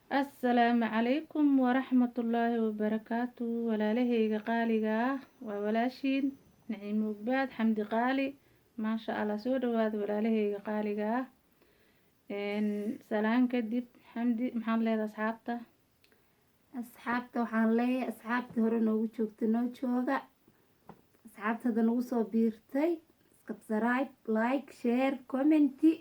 Assalaamu calaykum waraxmatullaahi wabarakaatu walaalahayga qaaliga ah waa walaashiin Naciimo Ugbaad Xamdi Qaali maasha Allah soo dhawaada walaalahayga qaaliga ah salaan kadib Xamdi maxaad leedahay asxaabta waxaan leeyahay asxaabta hore noogu joogta noo jooga asxaabta hadda nagu soo biirtay subscribe like share commenti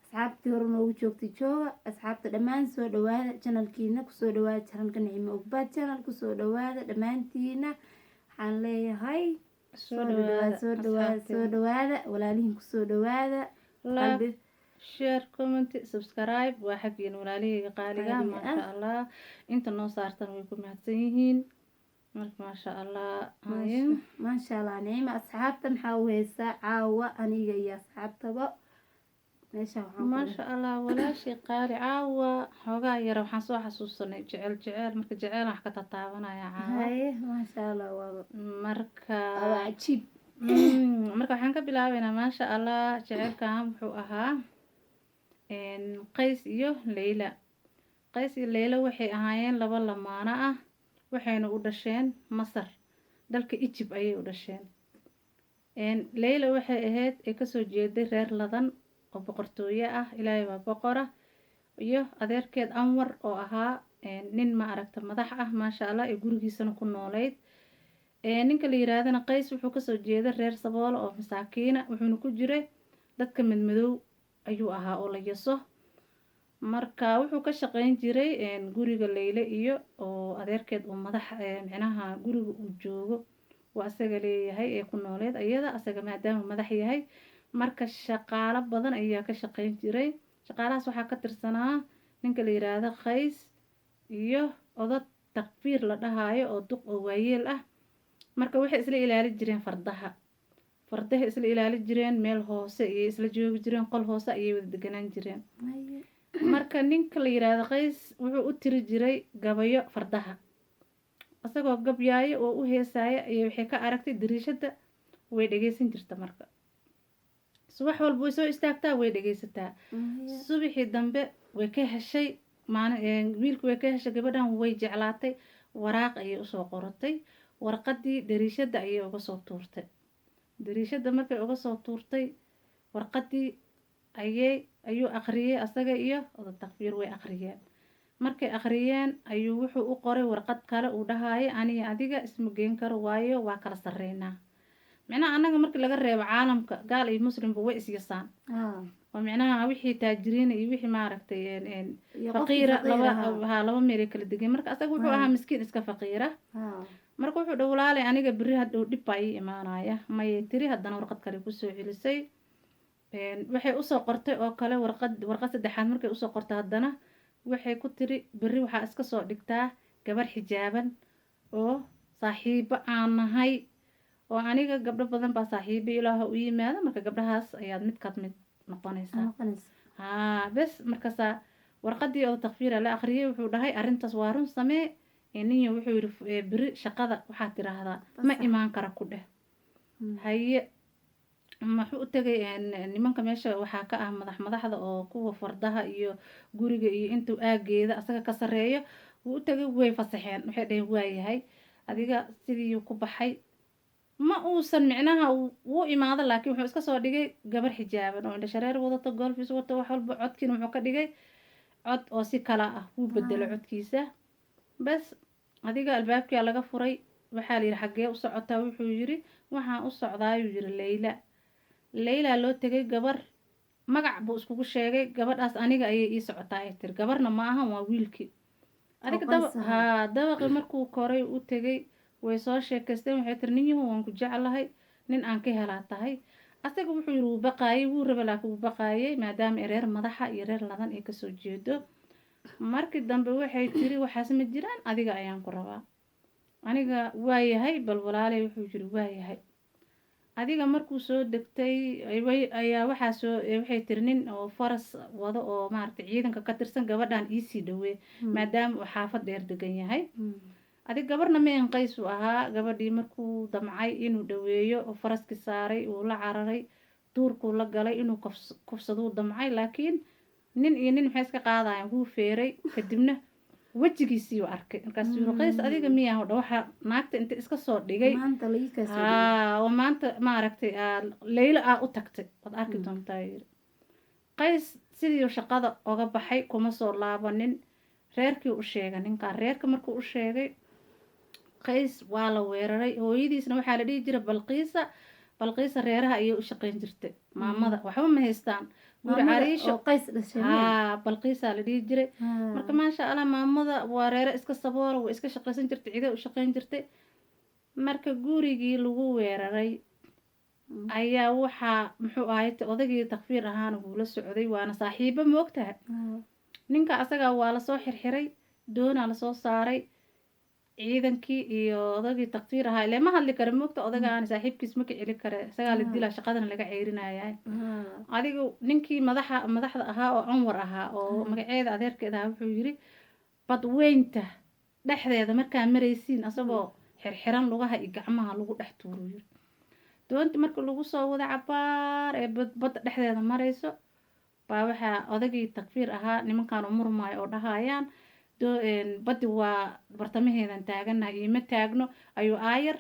asxaabtii hore noogu joogta jooga asxaabta dhammaan soo dhawaada channelkiina kusoo dhawaada channelka Naciimo Ugbaad channel kusoo dhawaada dhammaantiina waxaan leeyahay soo dhawaada walaalihiin kusoo dhawaada like share comment subscribe waa xaqiin walaalahayga qaaliga maasha Allah inta noo saartan way ku mahadsan yihiin marka maasha Allah maasha Allah Naciimo asxaabta maxaa u heesaa caawa aniga iyo asxaabtaba maasha Allah walaashii qaali caawa xoogaa yar waxaan soo xasuusanay jecel marka jecel wax ka tataabanaya caawa maasha Allah marka cajiib marka waxaan ka bilaabaynaa maasha Allah jecelkan wuxuu ahaa Qays iyo Leyla waxay ahaayeen laba lamaano ah waxayna u dhasheen Masar dalka Egypt ayay u dhasheen Leyla waxay ahayd ay kasoo jeeday reer ladan oo boqortooyo ah ilaahay waa boqora iyo adeerkeed Anwar oo ahaa nin ma aragta madax ah maasha Allah ee gurigiisana ku nooleyd ninka la yiraahdana Qays wuxuu kasoo jeeday reer sabool oo masaakiina wuxuuna ku jiray dadka madmadow ayuu ahaa oo la yaso marka wuxuu ka shaqeyn jiray guriga Leyla iyo oo adeerkeed uu madax micnaha guriga uu joogo waa asaga leeyahay ee ku nooleed ayada asaga maadaama madax yahay marka shaqaalo badan ayaa ka shaqeyn jiray shaqaalahaas waxaa ka tirsanaa ninka la yiraahdo Qays iyo odad takfiir la dhahayo oo duq oo waayeel ah marka waxay isla ilaali jireen fardaha isla ilaali jireen meel hoose iyo isla joogi jireen qol hoose ayay wada deganaan jireen marka ninka la yiraahdo Qays wuxuu u tiri jiray gabayo fardaha asagoo gabyaayo oo u heesaayo ayay waxay ka aragtay dariishada way dhageysan jirta marka subax walba way soo istaagtaa way dhageysataa subaxii dambe way ka heshay wiilku way ka heshay gabadhan way jeclaatay waraaq ayay usoo qoratay warqadii dariishada ayay uga soo tuurtay dariishada markay uga soo tuurtay warqadii ayuu akhriyay asaga iyo oda takfiir way akhriyeen markay akhriyeen ayuu wuxuu u qoray warqad kale uu dhahayo aniga adiga isma geen karo waayo waa kala sareynaa micnaha anaga markii laga reebo caalamka gaal iyo muslimba way is yasaan oo micnaha wixii taajiriin iyo wixii maaragtay faqiira laba meel ay kala degan marka asaga wuxuu ahaa miskiin iska faqiira marka wuxuu dhowlaalay aniga beri hadhow dhib baa ii imaanaya mayay tiri haddana warqad kale kusoo celisay waxay usoo qortay oo kale warqad saddexaad markay usoo qortay haddana waxay ku tiri beri waxaa iska soo dhigtaa gabar xijaaban oo saaxiibo aan nahay oo aniga gabdho badan baa saaxiibo ilaaha u yimaada marka gabdhahaas ayaad mid noqonaysaa bes markaasaa warqadii oo takfiira la akhriyay wuxuu dhahay arrintaas waa run samee ninyo wuxuu yiri beri shaqada waxaad tiraahdaa ma imaan kara ku dheh haye muxuu u tagay nimanka meesha waxaa ka ah madaxda oo kuwa fardaha iyo guriga iyo intuu aageeda asaga ka sareeyo wuu u tagay way fasaxeen waxay dhaheen waayahay adiga sidii ku baxay ma uusan micnaha wuu imaado laakiin wuxuu iska soo dhigay gabar xijaaban oo indha shareer wadato golfis wato wax walba codkiina wuxuu ka dhigay cod oo si kala ah wuu bedelo codkiisa bas adiga albaabkii laga furay waxaa la yiri xagee u socotaa wuxuu yiri waxaan u socdaayuu yiri Leyla loo tagay gabar magac buu iskugu sheegay gabadhaas aniga ayay ii socotaa ay tiri gabarna ma aha waa wiilkii adiga dabaqi markuu koray u tagay way soo sheekaysteen waxay tiri ninyahu waan ku jeclahay nin aan ka helaa tahay asaga wuxuu yiri wuu baqaayay wuu raba laakiin wuu baqaayay maadaama reer madaxa iyo reer ladan ay kasoo jeedo markii dambe waxay tiri waxaas ma jiraan adiga ayaan ku rabaa aniga waayahay bal walaalay wuxuu yiri waayahay adiga markuu soo degtay ayaa waxay tiri nin oo faras wado oo maaragtay ciidanka ka tirsan gabadhan iisii dhawee maadaama uu xaafad dheer degan yahay adiga gabarna meen Qays uu ahaa gabadhii markuu damcay inuu dhaweeyo oo faraskii saaray uu la cararay duurkuu la galay inuu kufsaduu damcay laakiin nin iyo nin maxay iska qaadayaan wuu feeray kadibna wejigiisii uu arkay markaasuu yiri qays adiga miyaa hodha waxa naagta inta iska soo dhigay maanta la ii kaasoo dhigay haa oo maanta maaragtay leyla u tagtay waad arki doontaa yiri qays sidii uu shaqada oga baxay kuma soo laabanin reerkii u sheegay ninkaan reerka markuu u sheegay qays waa la weeraray hooyadiisna waxaa la dhihi jiray balqiisa reeraha ayay u shaqayn jirtay maamada waxba ma haystaan guri cariisho oo qays dhashay haa balqiisaa la dhihi jiray marka maasha allah maamada waa reere iska saboola way iska shaqaysan jirtay ciiday u shaqayn jirtay marka gurigii lagu weeraray ayaa waxaa muxuu ahayd odagii takfiir ahaana wuu la socday waana saaxiibo moogtaha ninka asagaa waa lasoo xirxiray doonaa lasoo saaray ciidankii iyo odagii takfiir ahaa ile ma hadli kara moogta odagaana saaxiibkiis ma ka celi kare isagaa la dilaa shaqadana laga ceyrinaya adigu ninkii madaxda ahaa oo anwar ahaa oo magaceeda adeerkeeda ahaa wuxuu yiri badweynta dhexdeeda markaa maraysiin asagoo xirxiran lugaha iyo gacmaha lagu dhex tuuro yiri doonta marka lagu soo wada cabaar ee badda dhexdeeda marayso baa waxaa odagii takfiir ahaa nimankaan u murmaayo oo dhahayaan baddi waa bartamaheedan taaganaha iima taagno ayuu aayar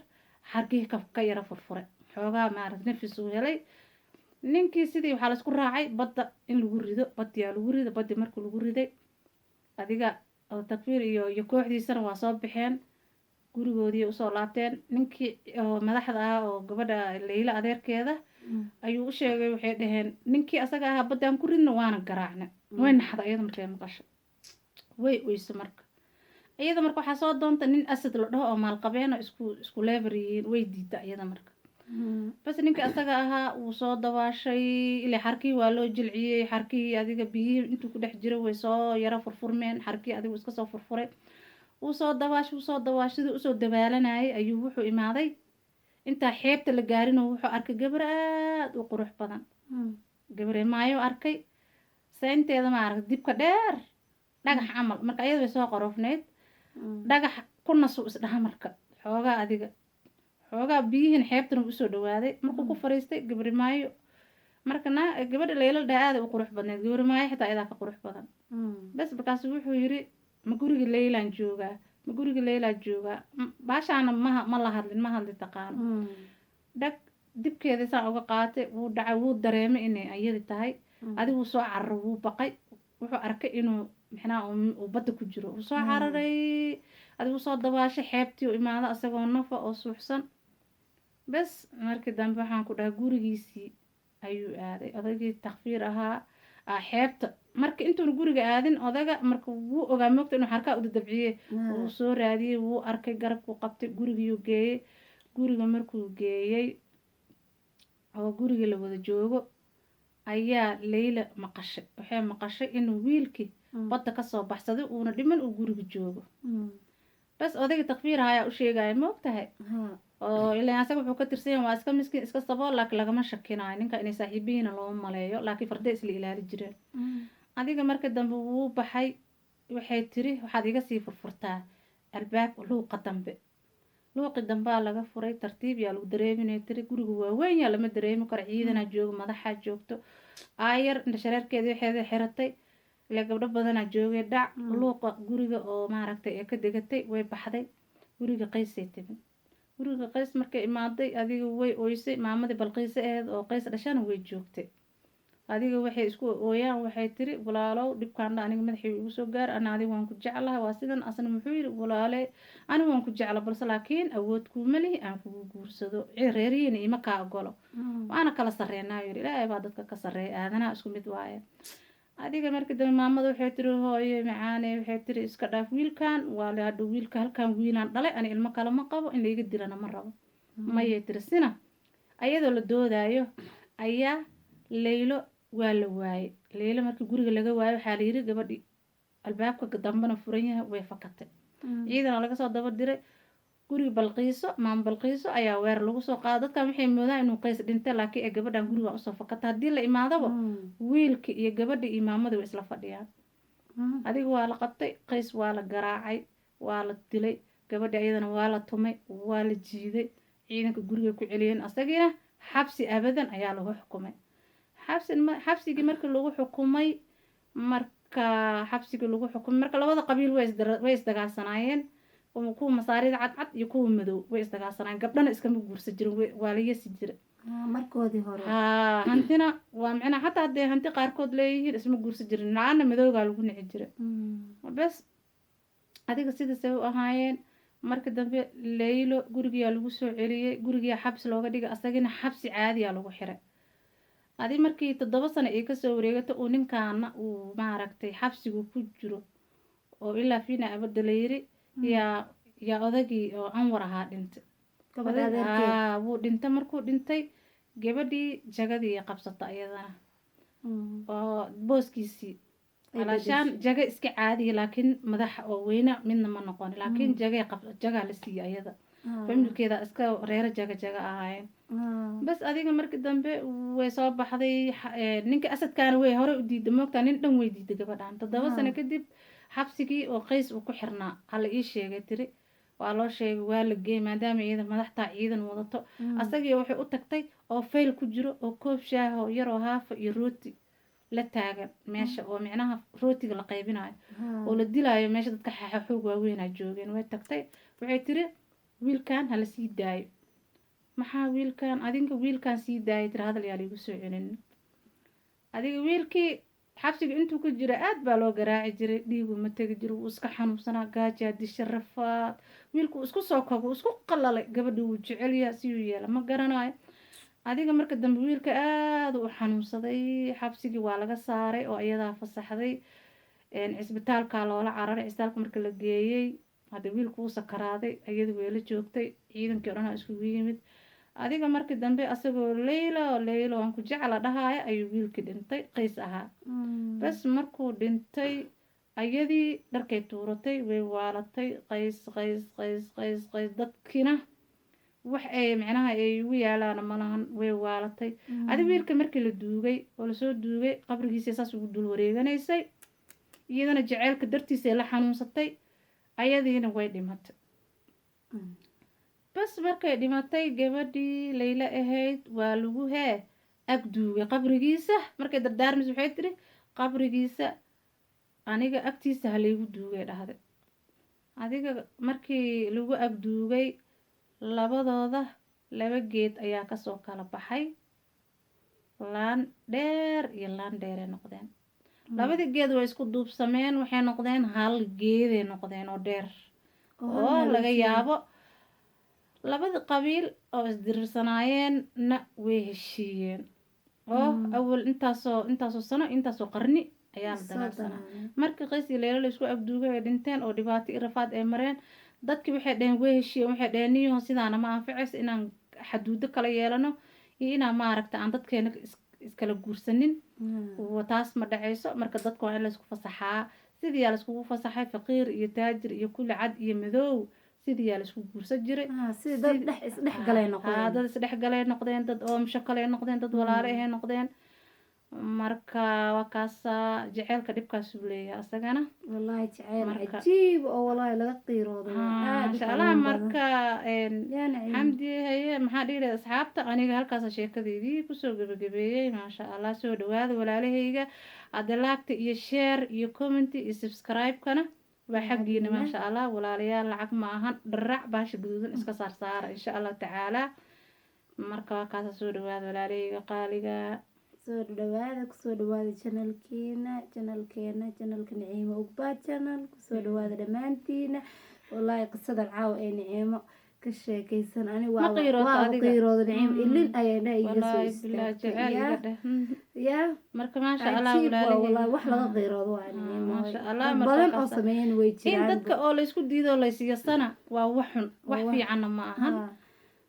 xargihii ka yara furfuray xoogaa maarad nafis uu helay ninkii sidii waxaa laisku raacay badda in lagu rido baddiyaa lagu rido baddi markii lagu riday adiga takfiir iyo kooxdiisana waa soo baxeen gurigoodii usoo laabteen ninkii madaxda ah oo gabadha leyla adeerkeeda ayuu u sheegay waxay dhaheen ninkii asaga ahaa baddaan ku ridna waana garaacna way naxda iyada markay maqasho way oyso marka iyada marka waxaa soo doonta nin asad la dhaho oo maalqabeen oo isku leebar yihiin way diida iyada marka bas ninkii asaga ahaa wuu soo dabaashay ilaa xarkii waa loo jilciyey xarkii adiga biyihii intuu ku dhex jiro way soo yara furfurmeen xarkii adigu iska soo furfuray wuu soo dabaashadii usoo dabaalanayay ayuu wuxuu imaaday intaa xeebta la gaarinoo wuxuu arkay gabar aad u qurux badan gabaree maayo arkay saynteeda maaragta dibka dheer dhagax camal marka ayada way soo qarofneyd dhagax ku nasu isdhaha marka xoogaa biyihiin xeebtana usoo dhawaaday markuu ku fariistay gabari maayo marka gabadha leyla dhaha aada u qurux badneyd gabari maayo xitaa iyadaa ka qurux badan bas markaasu wuxuu yiri ma guriga leylaan joogaa baashaana ma hadli taqaano dhag dibkeeda saan uga qaatay wuu dhacay wuu dareemay inay ayadi tahay adigu soo cararo wuu baqay wuxuu arkay inuu mixnaa uu badda ku jiro wuu soo cararay adigu soo dabaashay xeebtii u imaado asagoo nafa oo suuxsan bas markii dambe waxaan ku dhahay gurigiisii ayuu aaday odagii takfiir ahaa xeebta marka intuuna guriga aadin odaga marka wuu ogaa moogta inuu xarkaa u dadabciye wuu soo raadiyey wuu arkay garabkuu qabtay gurigiyuu geeyey guriga markuu geeyey oo gurigii la wada joogo ayaa leyla maqashay waxay maqashay inuu wiilkii badda kasoo baxsaday uuna dhiman uu guriga joogo bas odagii takfiir ahaa ayaa u sheegaya moogtahay oo ilaa asaga wuxuu ka tirsan yahay waa iska miskiin iska saboo laakiin lagama shakinayo ninka inay saaxiibihiina looma maleeyo laakiin farday isla ilaali jireen adiga marka dambe wuu baxay waxay tiri waxaad iga sii furfurtaa albaab luuqa dambe luuqi dambaa laga furay tartiib yaa lagu dareeminay tiri guriga waa weyn yaa lama dareemi karo ciidanaa joogo madaxaa joogto aayar indhashareerkeedii waxeeda xiratay ilaa gabdho badanaa joogay dhac luuqa guriga oo maaragtay ee ka degatay way baxday guriga qaysay timid guriga qays markay imaaday adiga way ooysay maamadii balqiise aheed oo qays dhashana way joogtay adiga waxay isku ooyaan waxay tiri walaalow dhibkaandha aniga madaxii igu soo gaar ana adiga waan ku jeclahay waa sidan asna muxuu yiri walaale aniga waan ku jecla balse laakiin awood kuuma lihi aan kugu guursado reerihiina ima kaa ogolo waana kala sarreynaa yiri ilaahay baa dadka ka sarreeya aadanaha isku mid waaye adiga markii dambe maamada waxay tiri hooyo macaane waxay tiri iska dhaaf wiilkan waa la hadhow wiilka halkan wiilaan dhalay ani ilmo kale ma qabo in layga dilana ma rabo mayay tiri sina ayadoo la doodaayo ayaa leylo waa la waayey leylo markii guriga laga waayo waxaa la yiri gabadhii albaabka dambena furan yahay way fakatay ciidana laga soo daba diray guriga balqiiso maama balqiiso ayaa weer lagu soo qaada dadkan waxay moodaan inuu qays dhintay laakiin ee gabadhan guriga usoo fakata haddii la imaadaba wiilka iyo gabadha iyo maamadii way isla fadhiyaan adiga waa la qabtay qays waa la garaacay waa la dilay gabadha iyadana waa la tumay waa la jiiday ciidanka guriga ku celiyeen asagiina xabsi abadan ayaa lagu xukumay xabsigii markii lagu xukumay marka xabsiga lagu xukumay marka labada qabiil way isdagaalsanaayeen kuwa masaarida cadcad iyo kuwa madow way isdagaalsanaayeen gabdhana iskama guursan jirin waa la yasi jira markoodii hore haa hantina waa micnaa xataa haddee hanti qaarkood leeyihiin isma guursan jirin la-aana madowgaa lagu nici jira bes adiga sidaasay u ahaayeen marka dambe laylo gurigiyaa lagu soo celiyey gurigiyaa xabsi looga dhigay asagina xabsi caadiyaa lagu xiray adi markii 7 sano ay kasoo wareegato uu ninkaana uu maaragtay xabsigu ku jiro oo ilaa fiina abada la yiri yaa odagii oo anwar ahaa dhintay wuu dhintay markuu dhintay gabadhii jagadii qabsata iyadana oo booskiisii alashaan jaga iska caadiya laakiin madaxa oo weyna midna ma noqon laakiin jagaa la siiyey ayada familkeeda iska reero jaga ahaayeen bas adiga markii dambe way soo baxday ninka asadkaana way hore u diiday moogtaa nin dhan way diiday gabadhan 7 sano kadib xabsigii oo qays uu ku xirnaa hala ii sheegay tiri waa loo sheegay waa la geeyay maadaama iyada madaxtaa ciidan wadato asagii waxay u tagtay oo fayl ku jiro oo koob shaah oo yar oo haafa iyo rooti la taagan meesha oo micnaha rootiga la qaybinayo oo la dilaayo meesha dadka xoog waaweynaa joogeen way tagtay waxay tiri wiilkan hala sii daayo maxaa wiilkan adinka wiilkan sii daayay tiri hadal yaa liigu soo celin adiga wiilkii xabsiga intuu ku jira aad baa loo garaaci jiray dhiigu ma tegi jiro wuu iska xanuunsanaa gaajaa disha rafaad wiilku isku soo kogo isku qalalay gabadha wuu jecelyaa siyuu yeela ma garanayo adiga marka dambe wiilka aad u xanuunsaday xabsigii waa laga saaray oo iyadaa fasaxday cisbitaalka loola cararay cisbitaalka marka la geeyey hadda wiilku wuu sakaraaday iyada way la joogtay ciidankii o dhan iskugu yimid adiga markii dambe asagoo leylo aan ku jecla dhahaayo ayuu wiilkii dhintay qays ahaa bas markuu dhintay ayadii dharkay tuuratay way waalatay qays dadkiina wax ay micnaha ay ugu yaalaana malahan way waalatay adi wiilka markii la duugay oo lasoo duugay qabrigiisa saas ugu dul wareeganaysay iyadana jaceylka dartiisa la xanuunsatay ayadiina way dhimatay bas markay dhimatay gabadhii layla ahayd waa lagu ag duugay qabrigiisa markay dardaarmaysa waxay tiri qabrigiisa aniga agtiisa ha laygu duugay dhahday adiga markii lagu ag duugay labadooda 2 geed ayaa kasoo kala baxay laan dheer iyo laan dheeray noqdeen labadii geed way isku duubsameen waxay noqdeen hal geeday noqdeen oo dheer oo laga yaabo labada qabiil oo isdirirsanaayeen na way heshiiyeen oo awal intaasoo sano intaasoo qarni ayaa la dagaalsanaa markii qays iyo leylo la isku agduugay ay dhinteen oo dhibaato iyo rafaad ay mareen dadkii waxay dhaheen way heshiiyeen waxay dhaheen niyo sidaana ma anficayso inaan xaduudo kala yeelano iyo inaan maaragta aan dadkeena iskala guursanin taas ma dhacayso marka dadka waa in la isku fasaxaa sidii yaa la iskugu fasaxay faqiir iyo taajir iyo kulli cad iyo madow sidii yaa la isku guursan jiray dad isdhexgalay noqdeen dad oomsho kale noqdeen dad walaale ahay noqdeen marka waa kaasa jaceylka dhibkaasuu leeyahay asagana wallahi jaceyl cajiib oo wallahi laga qiiroodo insha allah marka xamdi haye maxaa dhihi asxaabta aniga halkaas sheekadeydii kusoo gabagabeeyey maasha allah soo dhawaada walaalahayga hadda laagta iyo share iyo comment iyo subscribe-kana waa xaggiina maasha allah walaalayaal lacag ma ahan dharac baasha guduudan iska saarsaara insha allah tacaala marka waa kaasa soo dhawaada walaalahayga qaaliga kusoo dhawaada janalka Naciimo Ugbaad channel kusoo dhawaada dhamaantiina wallahi qisada caawa ee Naciimo ka sheekaysan ani waa qiirooda Naciimo ilin ayay iga soo istaagtay ya marka maasha allah wallahi wax laga qiiroodo waa Naciimo maasha allah badan oo sameeyeen way jiraan in dadka oo la isku diido la siiyasana waa wax xun wax fiican ma ahan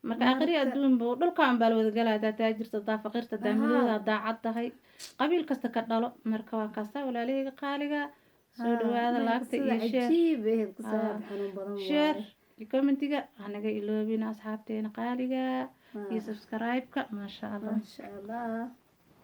marka aqri adduun buu dhulkaan baa wada galaa taajirta daa faqiirta daa midooda daacad tahay qabiil kasta ka dhalo marka waa kaasa walaalahayga qaaliga soo dhawaada laagta iyo share commentiga anaga iloobina asxaabteena qaaliga iyo subscribe-ka maasha allah